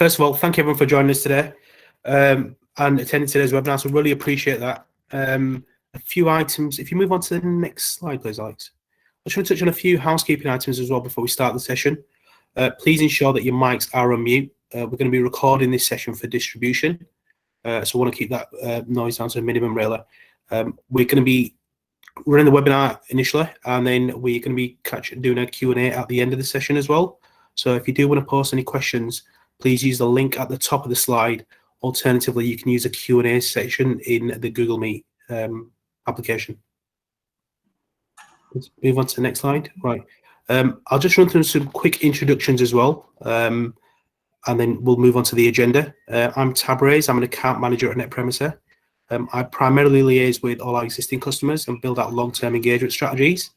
First of all, thank you everyone for joining us today and attending today's webinar. So really appreciate that. A few items. If you move on to the next slide, please, Alex. I just want to touch on a few housekeeping items as well before we start the session. Please ensure that your mics are on mute. We're going to be recording this session for distribution, so we want to keep that noise down to a minimum, really. We're going to be running the webinar initially, and then we're going to be doing a Q&A at the end of the session as well. So if you do want to post any questions, please use the link at the top of the slide. Alternatively, you can use a Q&A section in the Google Meet application. Let's move on to the next slide. Right. I'll just run through some quick introductions as well, and then we'll move on to the agenda. I'm Tabrez. I'm an account manager at Netpremacy. I primarily liaise with all our existing customers and build out long-term engagement strategies.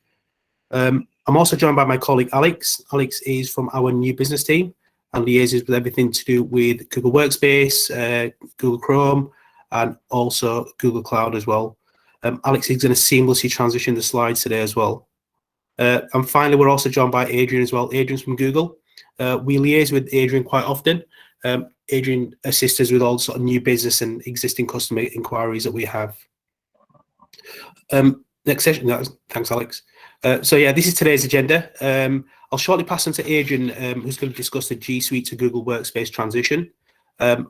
I'm also joined by my colleague Alex. Alex is from our new business team and liaises with everything to do with Google Workspace, Google Chrome, and also Google Cloud as well. Alex is going to seamlessly transition the slides today as well. And finally, we're also joined by Adrian as well. Adrian's from Google. We liaise with Adrian quite often. Adrian assists us with all sort of new business and existing customer inquiries that we have. Next session. Thanks, Alex. So yeah, this is today's agenda. I'll shortly pass on to Adrian, who's going to discuss the G Suite to Google Workspace transition.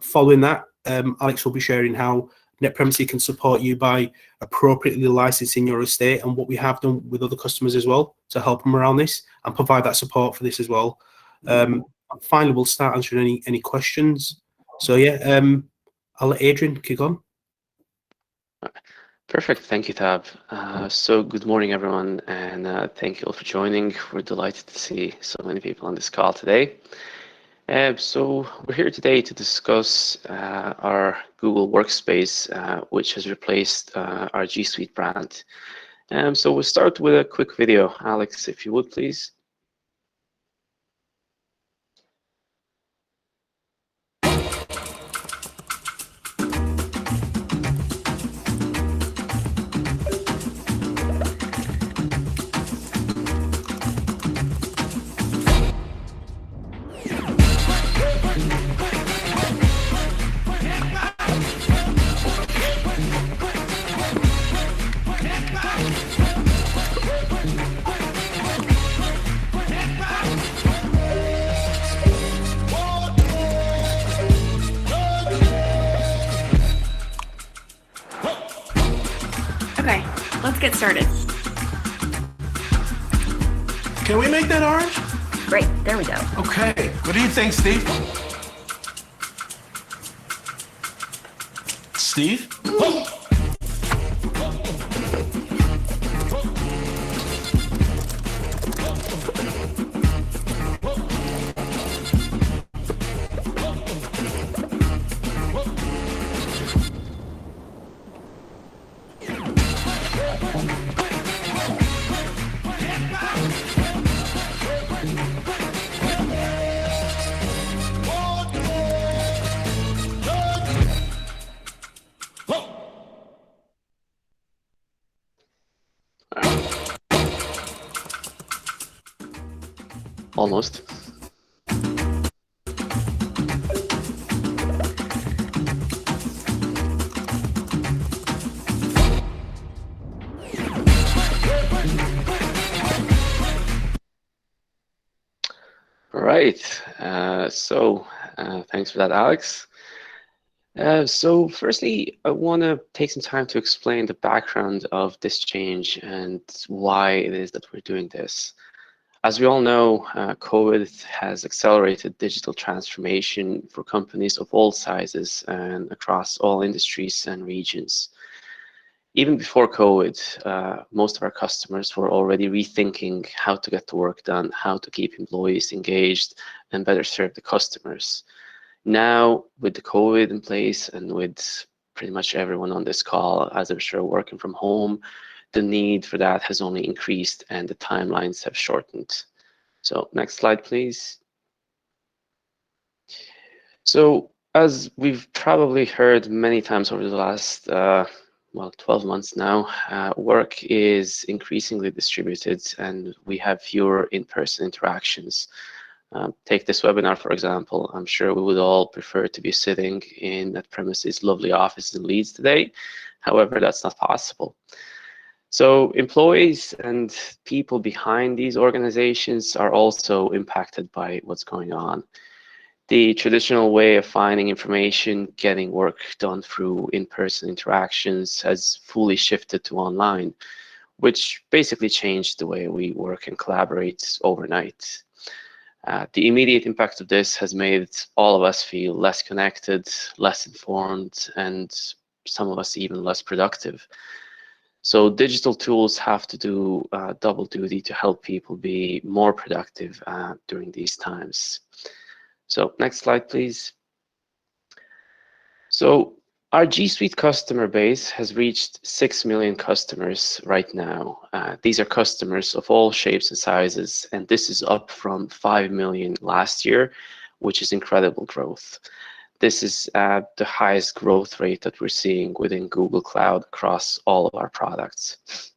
Following that, Alex will be sharing how Netpremacy can support you by appropriately licensing your estate and what we have done with other customers as well to help them around this and provide that support for this as well. Finally, we'll start answering any questions. So yeah, I'll let Adrian kick on. Perfect. Thank you, Tab. So good morning, everyone, and thank you all for joining. We're delighted to see so many people on this call today. So we're here today to discuss our Google Workspace, which has replaced our G Suite brand. So we'll start with a quick video. Alex, if you would, please. Okay, let's get started. Can we make that orange? Great, there we go. Okay, what do you think, Steve? Steve? Almost. All right. So thanks for that, Alex. So firstly, I want to take some time to explain the background of this change and why it is that we're doing this. As we all know, COVID has accelerated digital transformation for companies of all sizes and across all industries and regions. Even before COVID, most of our customers were already rethinking how to get the work done, how to keep employees engaged, and better serve the customers. Now, with the COVID in place and with pretty much everyone on this call, as I'm sure, working from home, the need for that has only increased and the timelines have shortened. So next slide, please. So as we've probably heard many times over the last, 12 months now, work is increasingly distributed and we have fewer in-person interactions. Take this webinar, for example. I'm sure we would all prefer to be sitting in Netpremacy's lovely office in Leeds today. However, that's not possible. So employees and people behind these organizations are also impacted by what's going on. The traditional way of finding information, getting work done through in-person interactions has fully shifted to online, which basically changed the way we work and collaborate overnight. The immediate impact of this has made all of us feel less connected, less informed, and some of us even less productive. So digital tools have to do double duty to help people be more productive during these times. So next slide, please. So our G Suite customer base has reached 6 million customers right now. These are customers of all shapes and sizes, and this is up from 5 million last year, which is incredible growth. This is the highest growth rate that we're seeing within Google Cloud across all of our products.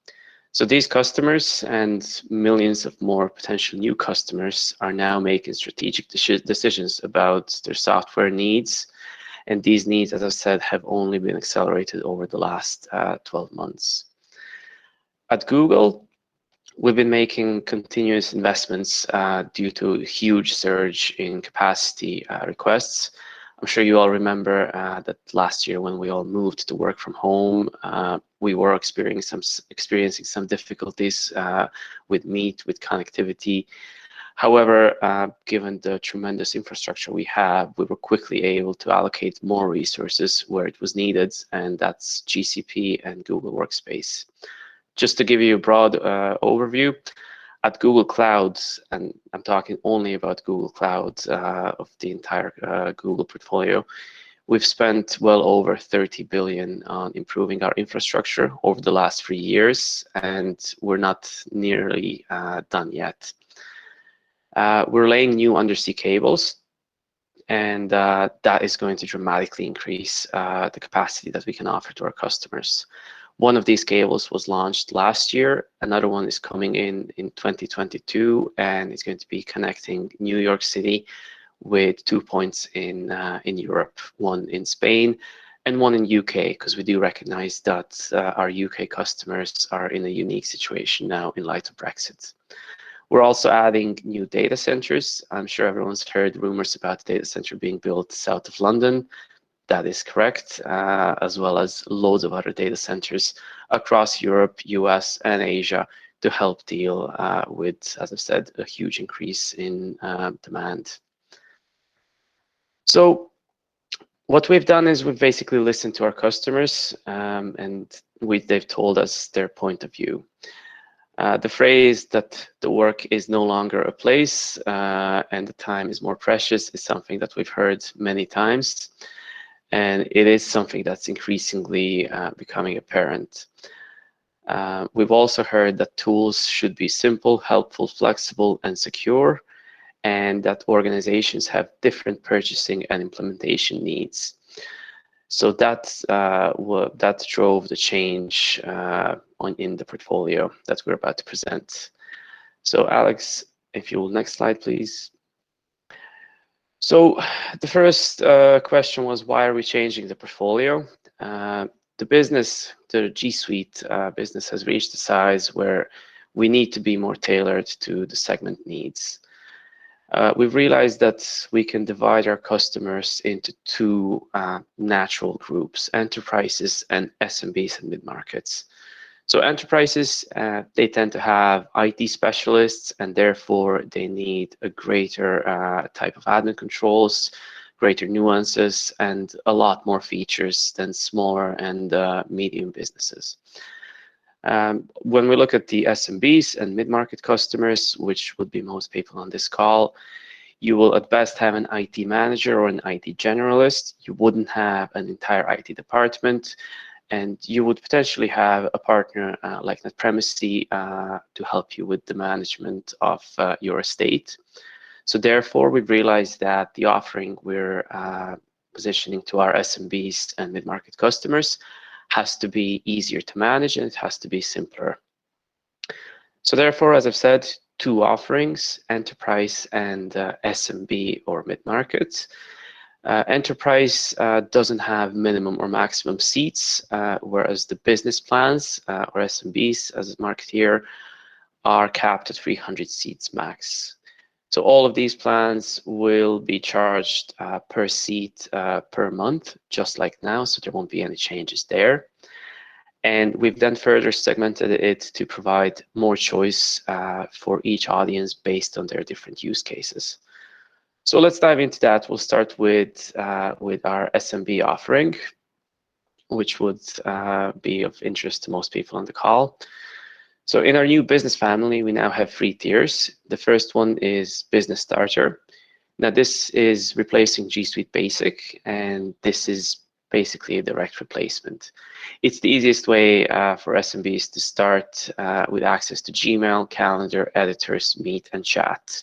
So these customers and millions of more potential new customers are now making strategic decisions about their software needs. And these needs, as I said, have only been accelerated over the last 12 months. At Google, we've been making continuous investments due to a huge surge in capacity requests. I'm sure you all remember that last year when we all moved to work from home, we were experiencing some difficulties with Meet, with connectivity. However, given the tremendous infrastructure we have, we were quickly able to allocate more resources where it was needed, and that's GCP and Google Workspace. Just to give you a broad overview, at Google Cloud, and I'm talking only about Google Cloud of the entire Google portfolio, we've spent well over 30 billion on improving our infrastructure over the last 3 years, and we're not nearly done yet. We're laying new undersea cables, and that is going to dramatically increase the capacity that we can offer to our customers. One of these cables was launched last year. Another one is coming in 2022, and it's going to be connecting New York City with 2 points in Europe, one in Spain and one in UK, because we do recognize that our UK customers are in a unique situation now in light of Brexit. We're also adding new data centers. I'm sure everyone's heard rumors about the data center being built south of London. That is correct, as well as loads of other data centers across Europe, US, and Asia to help deal with, as I said, a huge increase in demand. So what we've done is we've basically listened to our customers, and they've told us their point of view. The phrase that the work is no longer a place and the time is more precious is something that we've heard many times. And it is something that's increasingly becoming apparent. We've also heard that tools should be simple, helpful, flexible, and secure, and that organizations have different purchasing and implementation needs. So that drove the change in the portfolio that we're about to present. So Alex, if you will, next slide, please. So the first question was, why are we changing the portfolio? The business, the G Suite business, has reached a size where we need to be more tailored to the segment needs. We've realized that we can divide our customers into two natural groups: enterprises and SMBs and mid-markets. So enterprises, they tend to have IT specialists, and therefore they need a greater type of admin controls, greater nuances, and a lot more features than smaller and medium businesses. When we look at the SMBs and mid-market customers, which would be most people on this call, you will at best have an IT manager or an IT generalist. You wouldn't have an entire IT department, and you would potentially have a partner like Netpremacy to help you with the management of your estate. So therefore, we've realized that the offering we're positioning to our SMBs and mid-market customers has to be easier to manage, and it has to be simpler. So therefore, as I've said, two offerings, enterprise and SMB or mid-market. Enterprise doesn't have minimum or maximum seats, whereas the business plans or SMBs, as it's marked here, are capped at 300 seats max. So all of these plans will be charged per seat per month, just like now, so there won't be any changes there. And we've then further segmented it to provide more choice for each audience based on their different use cases. So let's dive into that. We'll start with our SMB offering, which would be of interest to most people on the call. So in our new business family, we now have 3 tiers. The first one is Business Starter. Now this is replacing G Suite Basic, and this is basically a direct replacement. It's the easiest way for SMBs to start with access to Gmail, Calendar, Editors, Meet, and Chat.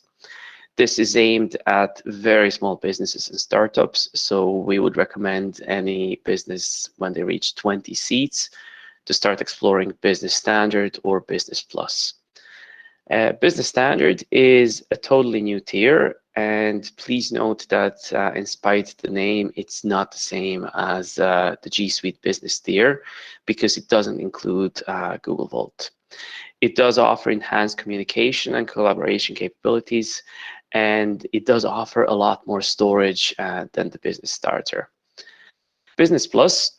This is aimed at very small businesses and startups, so we would recommend any business when they reach 20 seats to start exploring Business Standard or Business Plus. Business Standard is a totally new tier, and please note that in spite of the name, it's not the same as the G Suite Business tier because it doesn't include Google Vault. It does offer enhanced communication and collaboration capabilities, and it does offer a lot more storage than the Business Starter. Business Plus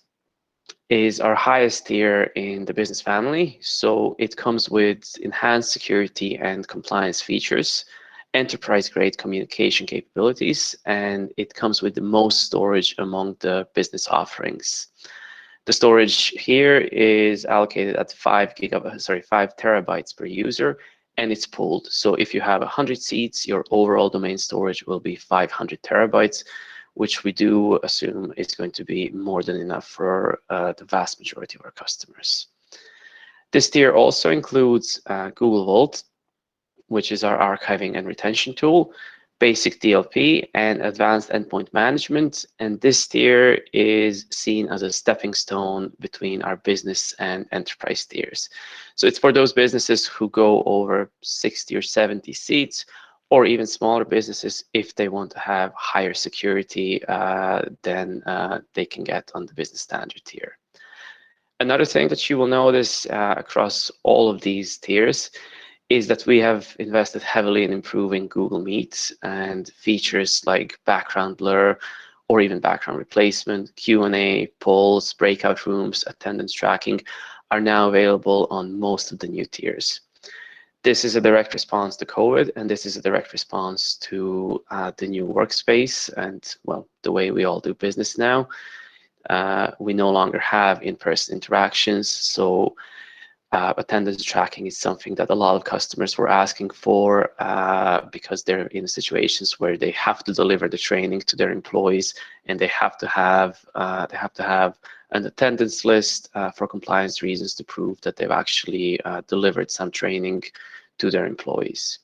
is our highest tier in the business family, so it comes with enhanced security and compliance features, enterprise-grade communication capabilities, and it comes with the most storage among the business offerings. The storage here is allocated at 5 terabytes per user, and it's pooled. So if you have 100 seats, your overall domain storage will be 500 terabytes, which we do assume is going to be more than enough for the vast majority of our customers. This tier also includes Google Vault, which is our archiving and retention tool, basic DLP, and advanced endpoint management. And this tier is seen as a stepping stone between our business and enterprise tiers. So it's for those businesses who go over 60 or 70 seats, or even smaller businesses if they want to have higher security than they can get on the Business Standard tier. Another thing that you will notice across all of these tiers is that we have invested heavily in improving Google Meet, and features like background blur or even background replacement, Q&A, polls, breakout rooms, attendance tracking are now available on most of the new tiers. This is a direct response to COVID, and this is a direct response to the new workspace and, well, the way we all do business now. We no longer have in-person interactions, so attendance tracking is something that a lot of customers were asking for because they're in situations where they have to deliver the training to their employees, and they have to have an attendance list for compliance reasons to prove that they've actually delivered some training to their employees.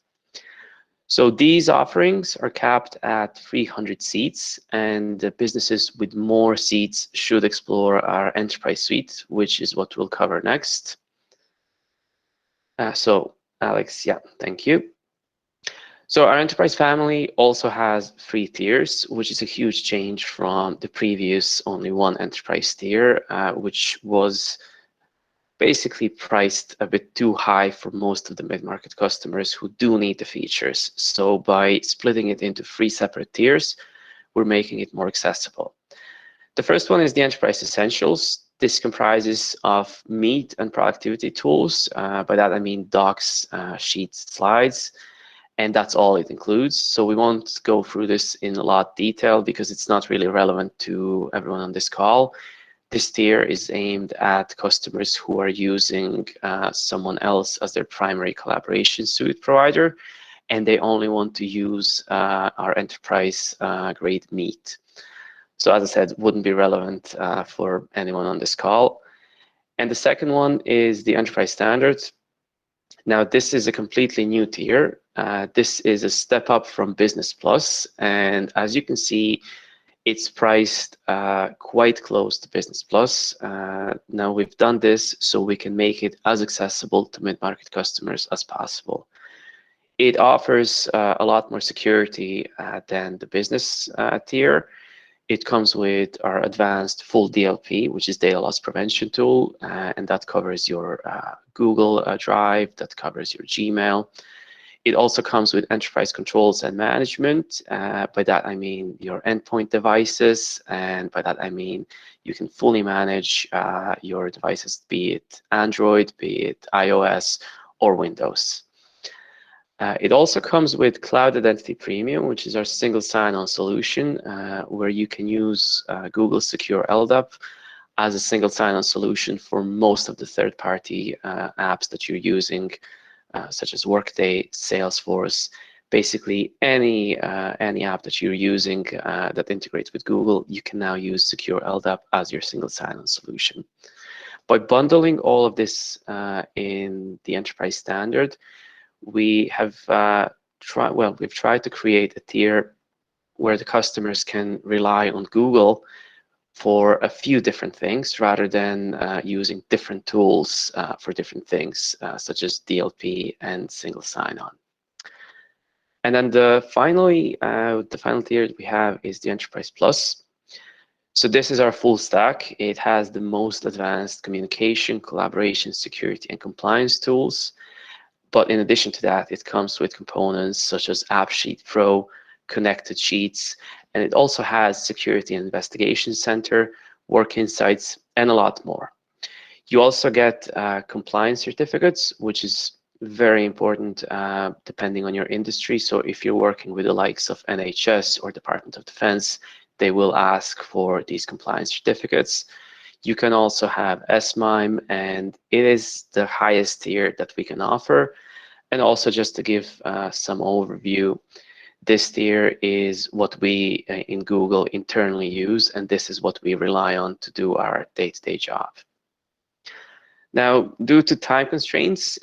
So these offerings are capped at 300 seats, and the businesses with more seats should explore our enterprise suite, which is what we'll cover next. So Alex, yeah, thank you. So our enterprise family also has 3 tiers, which is a huge change from the previous only 1 enterprise tier, which was basically priced a bit too high for most of the mid-market customers who do need the features. So by splitting it into 3 separate tiers, we're making it more accessible. The first one is the Enterprise Essentials. This comprises of Meet and productivity tools. By that I mean docs, sheets, slides, and that's all it includes. So we won't go through this in a lot of detail because it's not really relevant to everyone on this call. This tier is aimed at customers who are using someone else as their primary collaboration suite provider, and they only want to use our enterprise grade Meet. So as I said, wouldn't be relevant for anyone on this call. And the second one is the Enterprise Standard. Now, this is a completely new tier. This is a step up from Business Plus, and as you can see, it's priced quite close to Business Plus. Now we've done this so we can make it as accessible to mid-market customers as possible. It offers a lot more security than the business tier. It comes with our advanced full DLP, which is data loss prevention tool, and that covers your Google Drive, that covers your Gmail. It also comes with enterprise controls and management. By that, I mean your endpoint devices. And by that, I mean you can fully manage your devices, be it Android, be it iOS, or Windows. It also comes with Cloud Identity Premium, which is our single sign-on solution, where you can use Google Secure LDAP as a single sign-on solution for most of the third-party apps that you're using, such as Workday, Salesforce, basically any app that you're using that integrates with Google, you can now use Secure LDAP as your single sign-on solution. By bundling all of this in the enterprise standard, we have we've tried to create a tier where the customers can rely on Google for a few different things rather than using different tools for different things, such as DLP and single sign-on. And then the final tier that we have is the Enterprise Plus. So this is our full stack. It has the most advanced communication, collaboration, security, and compliance tools. But in addition to that, it comes with components such as AppSheet Pro, connected sheets, and it also has Security and Investigation Center, Work Insights, and a lot more. You also get compliance certificates, which is very important depending on your industry. So if you're working with the likes of NHS or Department of Defense, they will ask for these compliance certificates. You can also have SMIME, and it is the highest tier that we can offer. And also, just to give some overview, this tier is what we in Google internally use, and this is what we rely on to do our day-to-day job. Now, due to time constraints,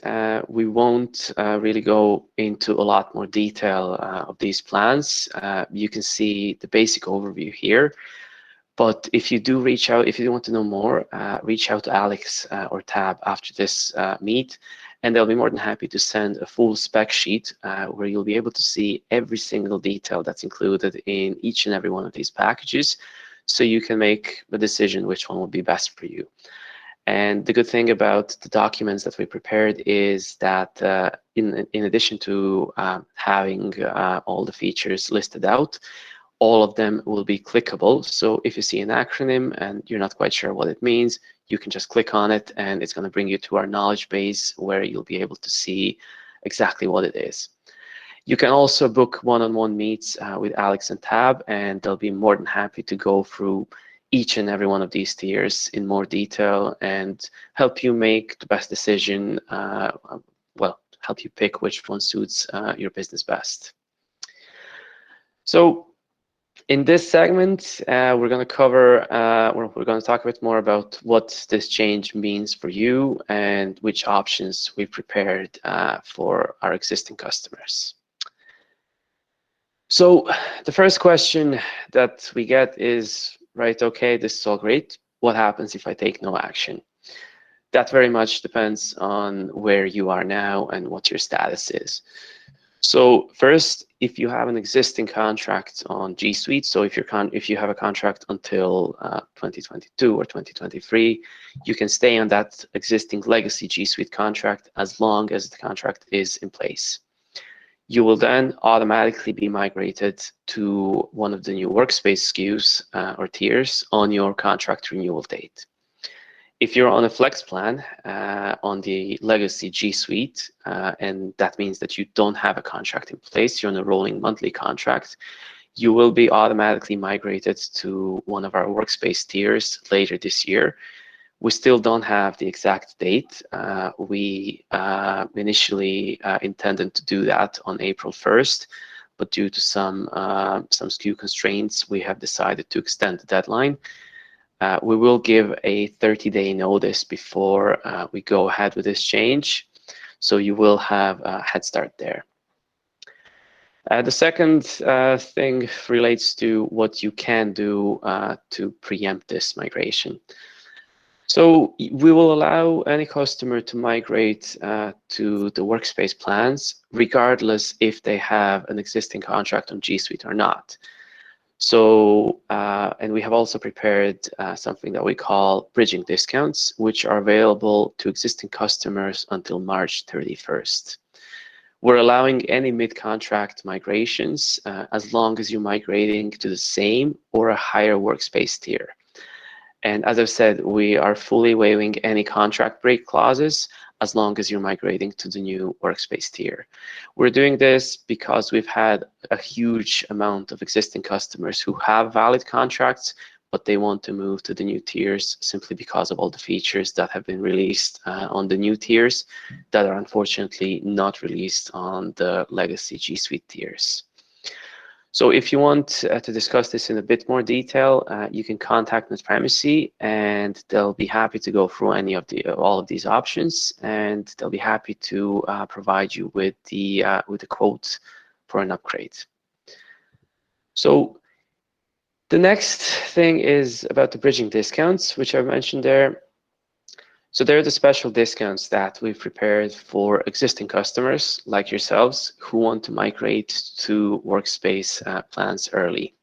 we won't really go into a lot more detail of these plans. You can see the basic overview here. But if you do reach out, if you want to know more, reach out to Alex or Tab after this meet, and they'll be more than happy to send a full spec sheet where you'll be able to see every single detail that's included in each and every one of these packages, so you can make the decision which one will be best for you. And the good thing about the documents that we prepared is that in addition to having all the features listed out, all of them will be clickable. So if you see an acronym and you're not quite sure what it means, you can just click on it and it's going to bring you to our knowledge base where you'll be able to see exactly what it is. You can also book one-on-one meets with Alex and Tab, and they'll be more than happy to go through each and every one of these tiers in more detail and help you make the best decision, well, help you pick which one suits your business best. So in this segment, we're going to cover, we're going to talk a bit more about what this change means for you and which options we've prepared for our existing customers. So the first question that we get is, right, okay, this is all great. What happens if I take no action? That very much depends on where you are now and what your status is. So first, if you have an existing contract on G Suite, so if you have a contract until 2022 or 2023, you can stay on that existing legacy G Suite contract as long as the contract is in place. You will then automatically be migrated to one of the new Workspace SKUs or tiers on your contract renewal date. If you're on a flex plan on the legacy G Suite, and that means that you don't have a contract in place, you're on a rolling monthly contract, you will be automatically migrated to one of our Workspace tiers later this year. We still don't have the exact date. We initially intended to do that on April 1st, but due to some SKU constraints, we have decided to extend the deadline. We will give a 30-day notice before we go ahead with this change, so you will have a head start there. The second thing relates to what you can do to preempt this migration. So we will allow any customer to migrate to the Workspace plans, regardless if they have an existing contract on G Suite or not. So, and we have also prepared something that we call bridging discounts, which are available to existing customers until March 31st. We're allowing any mid-contract migrations as long as you're migrating to the same or a higher Workspace tier. And as I've said, we are fully waiving any contract break clauses as long as you're migrating to the new Workspace tier. We're doing this because we've had a huge amount of existing customers who have valid contracts, but they want to move to the new tiers simply because of all the features that have been released on the new tiers that are unfortunately not released on the legacy G Suite tiers. So if you want to discuss this in a bit more detail, you can contact Netpremacy, and they'll be happy to go through all of these options, and they'll be happy to provide you with the quote for an upgrade. So the next thing is about the bridging discounts, which I mentioned there. So they're the special discounts that we've prepared for existing customers like yourselves who want to migrate to Workspace plans early.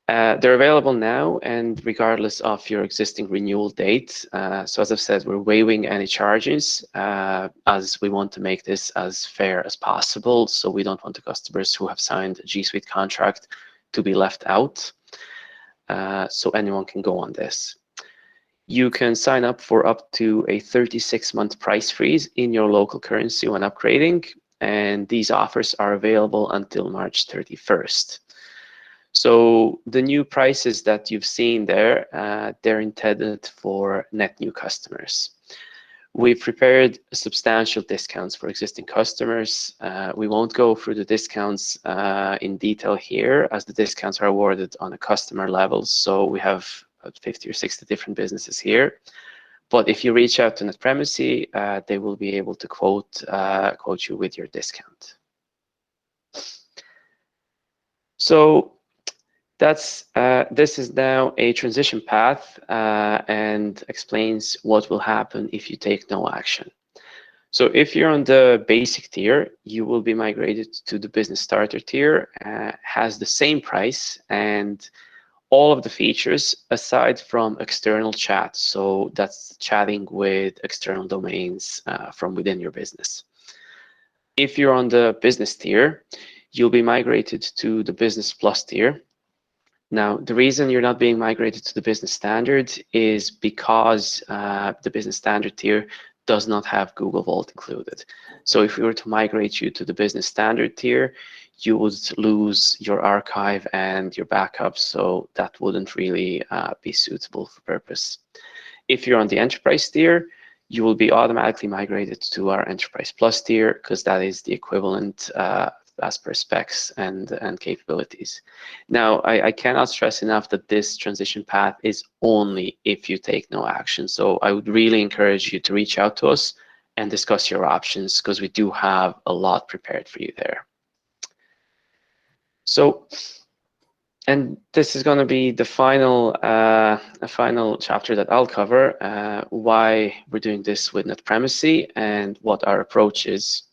They're available now and regardless of your existing renewal date. So as I've said, we're waiving any charges as we want to make this as fair as possible. So we don't want the customers who have signed a G Suite contract to be left out. So anyone can go on this. You can sign up for up to a 36-month price freeze in your local currency when upgrading, and these offers are available until March 31st. So the new prices that you've seen there, they're intended for net new customers. We've prepared substantial discounts for existing customers. We won't go through the discounts in detail here, as the discounts are awarded on a customer level. So we have 50 or 60 different businesses here. But if you reach out to Netpremacy, they will be able to quote you with your discount. So this is now a transition path and explains what will happen if you take no action. So if you're on the basic tier, you will be migrated to the business starter tier, has the same price and all of the features aside from external chat. So that's chatting with external domains from within your business. If you're on the business tier, you'll be migrated to the business plus tier. Now, the reason you're not being migrated to the business standard is because the business standard tier does not have Google Vault included. So if we were to migrate you to the business standard tier, you would lose your archive and your backups, so that wouldn't really be suitable for purpose. If you're on the enterprise tier, you will be automatically migrated to our enterprise plus tier because that is the equivalent as per specs and capabilities. Now, I cannot stress enough that this transition path is only if you take no action. So I would really encourage you to reach out to us and discuss your options because we do have a lot prepared for you there. So, and this is going to be the final chapter that I'll cover, why we're doing this with Netpremacy and what our approach is.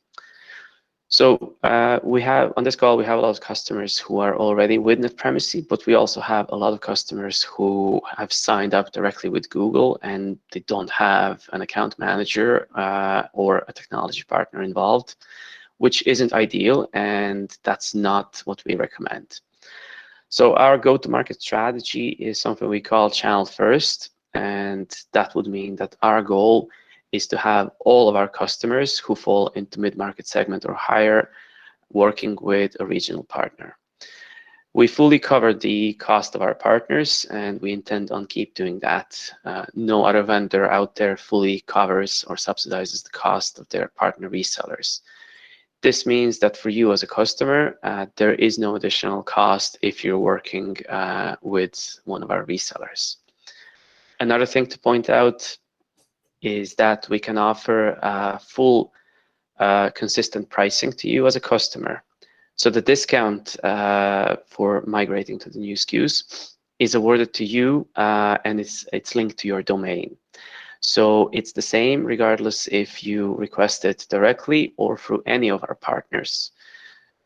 So we have on this call, we have a lot of customers who are already with Netpremacy, but we also have a lot of customers who have signed up directly with Google and they don't have an account manager or a technology partner involved, which isn't ideal, and that's not what we recommend. So our go-to-market strategy is something we call channel first, and that would mean that our goal is to have all of our customers who fall into mid-market segment or higher working with a regional partner. We fully cover the cost of our partners, and we intend on keep doing that. No other vendor out there fully covers or subsidizes the cost of their partner resellers. This means that for you as a customer, there is no additional cost if you're working with one of our resellers. Another thing to point out is that we can offer full consistent pricing to you as a customer. So the discount for migrating to the new SKUs is awarded to you and it's linked to your domain. So it's the same regardless if you request it directly or through any of our partners.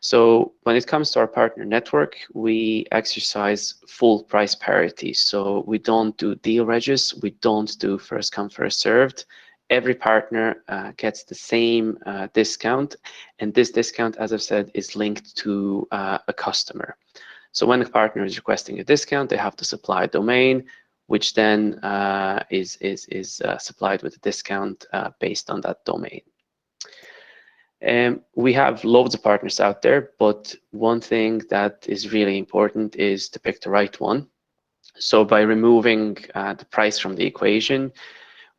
So when it comes to our partner network, we exercise full price parity. So we don't do deal regis, we don't do first come, first served. Every partner gets the same discount, and this discount, as I've said, is linked to a customer. So when a partner is requesting a discount, they have to supply a domain, which then is supplied with a discount based on that domain. We have loads of partners out there, but one thing that is really important is to pick the right one. So by removing the price from the equation,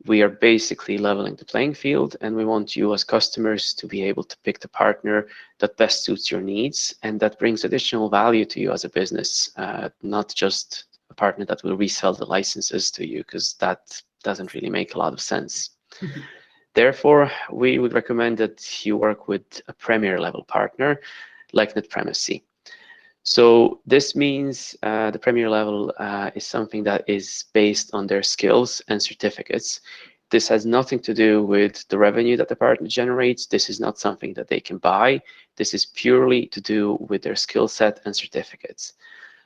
we are basically leveling the playing field, and we want you as customers to be able to pick the partner that best suits your needs and that brings additional value to you as a business, not just a partner that will resell the licenses to you, because that doesn't really make a lot of sense. Therefore, we would recommend that you work with a premier level partner like Netpremacy. So this means the premier level is something that is based on their skills and certificates. This has nothing to do with the revenue that the partner generates. This is not something that they can buy. This is purely to do with their skill set and certificates.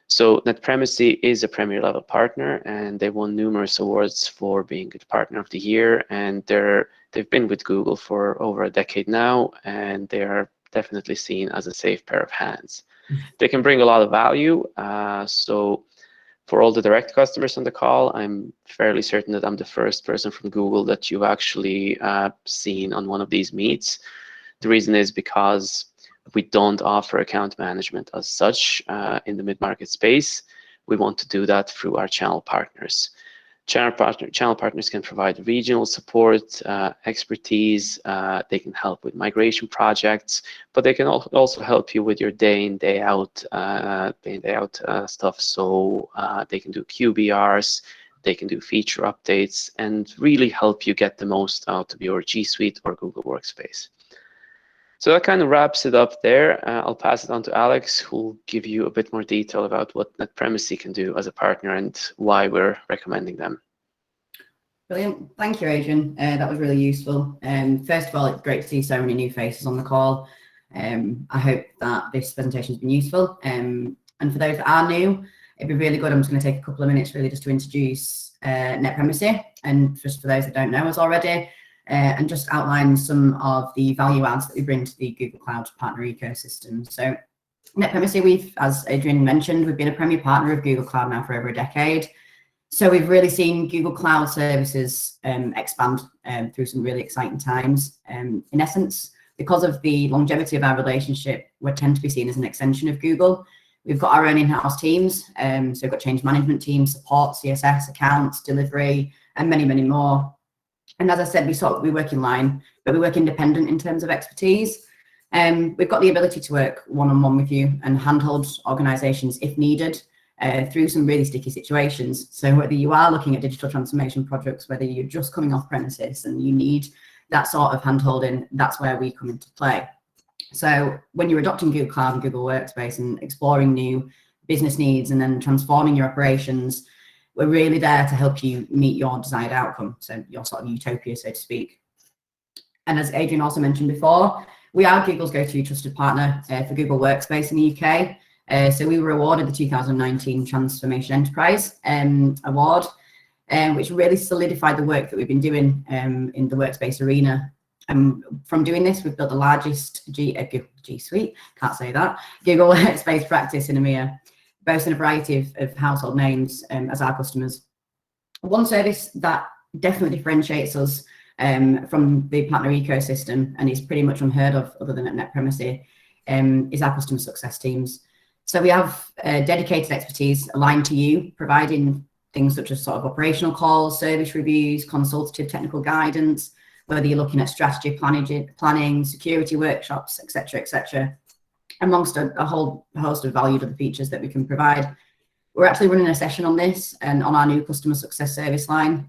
So Netpremacy is a premier level partner, and they won numerous awards for being a partner of the year. And they've been with Google for over a decade now, and they are definitely seen as a safe pair of hands. They can bring a lot of value. So for all the direct customers on the call, I'm fairly certain that I'm the first person from Google that you've actually seen on one of these meets. The reason is because we don't offer account management as such in the mid-market space. We want to do that through our channel partners. Channel partners can provide regional support, expertise. They can help with migration projects, but they can also help you with your day in, day out stuff. So they can do QBRs, they can do feature updates, and really help you get the most out of your G Suite or Google Workspace. So that kind of wraps it up there. I'll pass it on to Alex, who will give you a bit more detail about what Netpremacy can do as a partner and why we're recommending them. Brilliant. Thank you, Adrian. That was really useful. First of all, it's great to see so many new faces on the call. I hope that this presentation has been useful. And for those that are new, it'd be really good. I'm just going to take a couple of minutes really just to introduce Netpremacy, and just for those that don't know us already, and just outline some of the value adds that we bring to the Google Cloud partner ecosystem. So Netpremacy, as Adrian mentioned, we've been a premier partner of Google Cloud now for over a decade. So we've really seen Google Cloud services expand through some really exciting times. In essence, because of the longevity of our relationship, we tend to be seen as an extension of Google. We've got our own in-house teams. So we've got change management teams, support, CSS, accounts, delivery, and many, many more. And as I said, we work in line, but we work independent in terms of expertise. We've got the ability to work one-on-one with you and handhold organizations if needed through some really sticky situations. So whether you are looking at digital transformation projects, whether you're just coming off premises and you need that sort of handholding, that's where we come into play. So when you're adopting Google Cloud and Google Workspace and exploring new business needs and then transforming your operations, we're really there to help you meet your desired outcome, so your sort of utopia, so to speak. And as Adrian also mentioned before, we are Google's go-to trusted partner for Google Workspace in the UK. So we were awarded the 2019 Transformation Enterprise Award, which really solidified the work that we've been doing in the workspace arena. From doing this, we've built the largest G Suite, can't say that, Google Workspace practice in EMEA, boasting a variety of household names as our customers. One service that definitely differentiates us from the partner ecosystem and is pretty much unheard of other than at Netpremacy is our customer success teams. So we have dedicated expertise aligned to you, providing things such as sort of operational calls, service reviews, consultative technical guidance, whether you're looking at strategy planning, security workshops, etc., amongst a whole host of valued other features that we can provide. We're actually running a session on this and on our new customer success service line,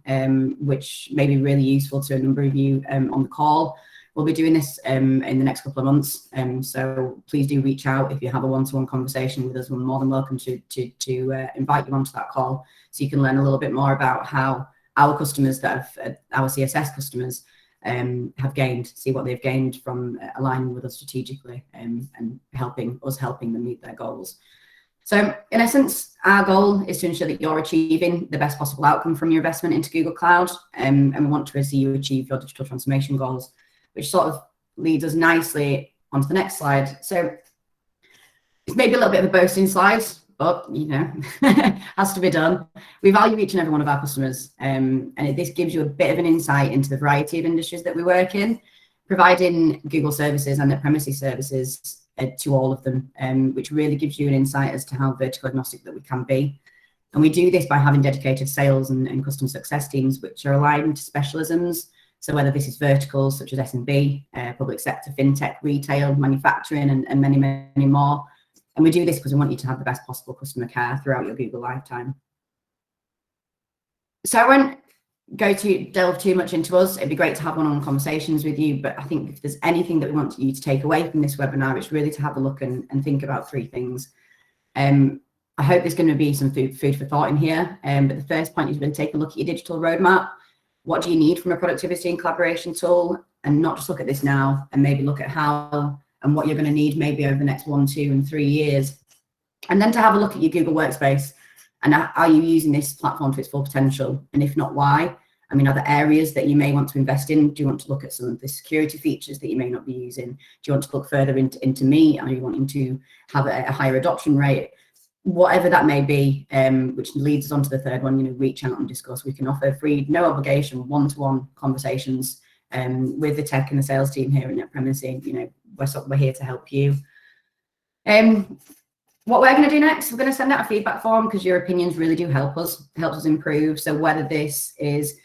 which may be really useful to a number of you on the call. We'll be doing this in the next couple of months, so please do reach out if you have a one-to-one conversation with us. We're more than welcome to invite you onto that call so you can learn a little bit more about how our customers that have, our CSS customers, have gained, see what they've gained from aligning with us strategically, and helping them meet their goals. So in essence, our goal is to ensure that you're achieving the best possible outcome from your investment into Google Cloud, and we want to see you achieve your digital transformation goals, which sort of leads us nicely onto the next slide. So it's maybe a little bit of a boasting slide, but you know, has to be done. We value each and every one of our customers, and this gives you a bit of an insight into the variety of industries that we work in, providing Google services and Netpremacy services to all of them, which really gives you an insight as to how vertical agnostic that we can be. And we do this by having dedicated sales and customer success teams, which are aligned to specialisms. So whether this is verticals such as S&B, public sector, fintech, retail, manufacturing, and many, many more. And we do this because we want you to have the best possible customer care throughout your Google lifetime. So I won't delve too much into us. It'd be great to have one-on-one conversations with you, but I think if there's anything that we want you to take away from this webinar, it's really to have a look and think about three things. I hope there's going to be some food for thought in here, but the first point is really take a look at your digital roadmap. What do you need from a productivity and collaboration tool? And not just look at this now, and maybe look at how and what you're going to need maybe over the next 1, 2, and 3 years. And then to have a look at your Google Workspace, and are you using this platform to its full potential? And if not, why? I mean, are there areas that you may want to invest in? Do you want to look at some of the security features that you may not be using? Do you want to look further into me? Are you wanting to have a higher adoption rate? Whatever that may be, which leads us on to the third one, you know, reach out and discuss. We can offer free, no obligation, one-to-one conversations with the tech and the sales team here at Netpremacy. You know, we're here to help you. What we're going to do next, we're going to send out a feedback form because your opinions really do help us improve. So whether this is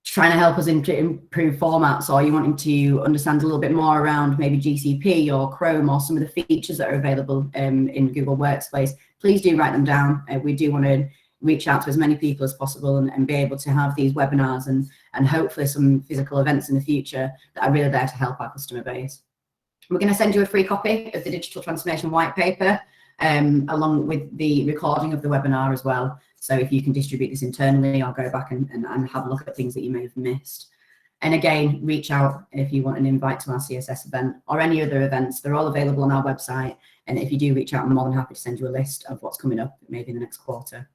trying to help us improve formats, or you wanting to understand a little bit more around maybe GCP or Chrome or some of the features that are available in Google Workspace, please do write them down. We do want to reach out to as many people as possible and be able to have these webinars and hopefully some physical events in the future that are really there to help our customer base. We're going to send you a free copy of the digital transformation white paper, along with the recording of the webinar as well. So if you can distribute this internally, I'll go back and have a look at things that you may have missed. And again, reach out if you want an invite to our CSS event or any other events. They're all available on our website. And if you do reach out, I'm more than happy to send you a list of what's coming up maybe in the next quarter.